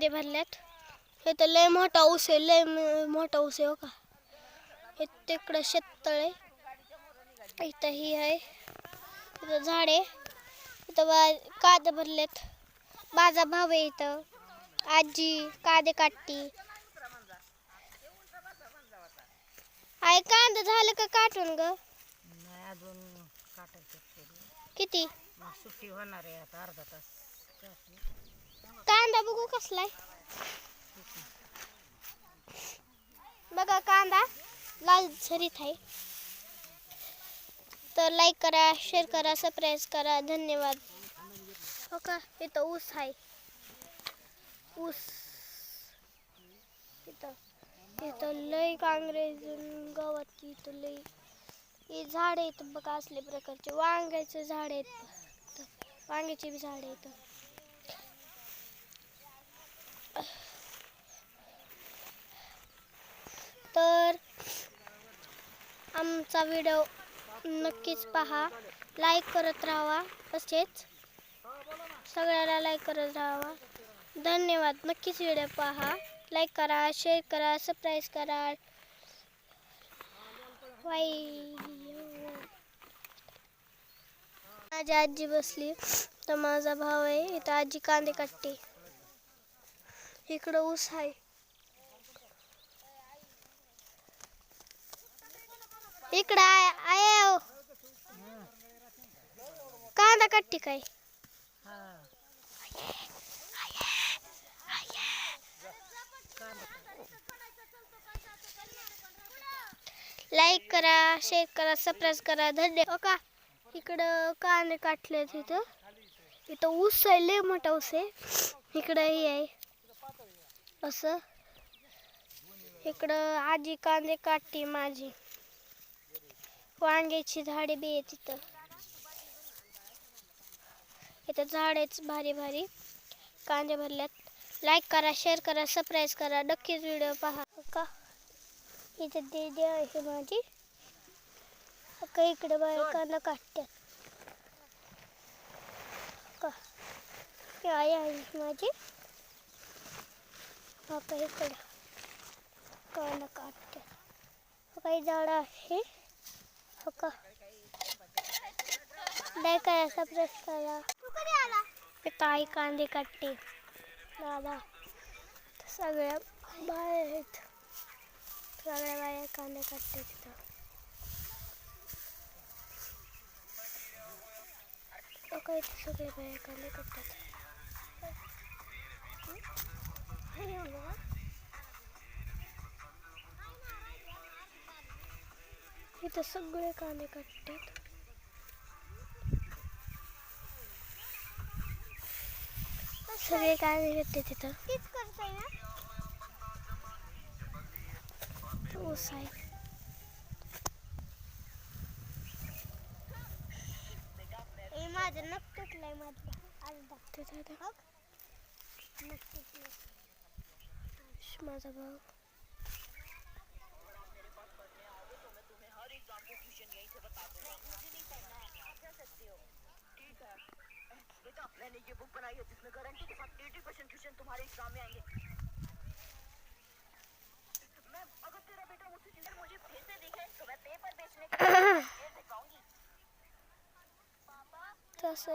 कांदे भरल्यात. हे तर लय मोठा ऊस आहे, लय मोठा ऊस आहे हो का. हे तिकडं शेततळ आहे, इथं ही आहे, इथं झाड आहे, इथं कांदे भरलेत. माझा भाऊ आहे इथं, आजी कांदे काटती. आई कांदा झालं का काटून ग? नाही अजून काटायचं. किती सुट्टी होणार आहे आता अर्धा तास. कांदा बघू कसलाय बघा, कांदा लाल झरीत आहे. तर लाईक करा, शेअर करा, सबस्क्राईब करा. धन्यवाद. हो का, इथं ऊस आहे, ऊस. इथं लय काँग्रेस गावात, इथं लय हे झाड आहेत बघा, असले प्रकारचे वांग्याचे झाड आहेत, वांग्याची बी झाड आहेत. तर आमचा व्हिडिओ नक्कीच पहा, लाईक करत राहा, तसेच सगळ्याला लाईक करत राहा. धन्यवाद. नक्कीच व्हिडिओ पहा, लाईक करा, शेअर करा, सबस्क्राईब करा. माझी आजी बसली, तर माझा भाऊ आहे इथं, आजी कांदे काटते. इकडं ऊस आहे. इकडं आहे कांदा काटते काय. लाईक करा, शेअर करा, सबस्क्राईब करा. धन्यवाद. का इकडं कांदे काटले, इथं ऊस आहे, लय मोठा ऊस आहे. इकडं हे आहे असं, इकडं आजी कांदे काटते माझी. वांग्याची झाडे बी आहेत इथं, इथं झाड आहेत भारी भारी. कांदे भरल्यात. लाईक करा, शेअर करा, सबस्क्राईब करा. नक्कीच व्हिडिओ पहा. का इथं दीदी आहे माझी, का इकडे बाहेर कांदा काटतात. का आई आहे माझी, का इकडे कांदा काटतात. काही झाड आहे हो का. लाईक करा, सबस्क्राईब करा. इथं आई कांदे काटते. दादा सगळ्या बाया आहेत, सगळ्या बाया कांदे काटते तिथं. काही सगळे बाया कांदे काटतात. इथं सगळे कांदे काटतात. सगळे कांदे काटते तिथं. ऊस आहे. माझं नख तुटलंय, माझा भाऊ. मैंने ये बुक बनाई है जिसमें गारंटी के साथ 80% क्वेश्चन तुम्हारे एग्जाम में आएंगे. मैं अगर तेरा बेटा मुझसे चिंता मुझे फिर से दिखे तो मैं पेपर बेचने के लिए दिखाऊंगी. तसं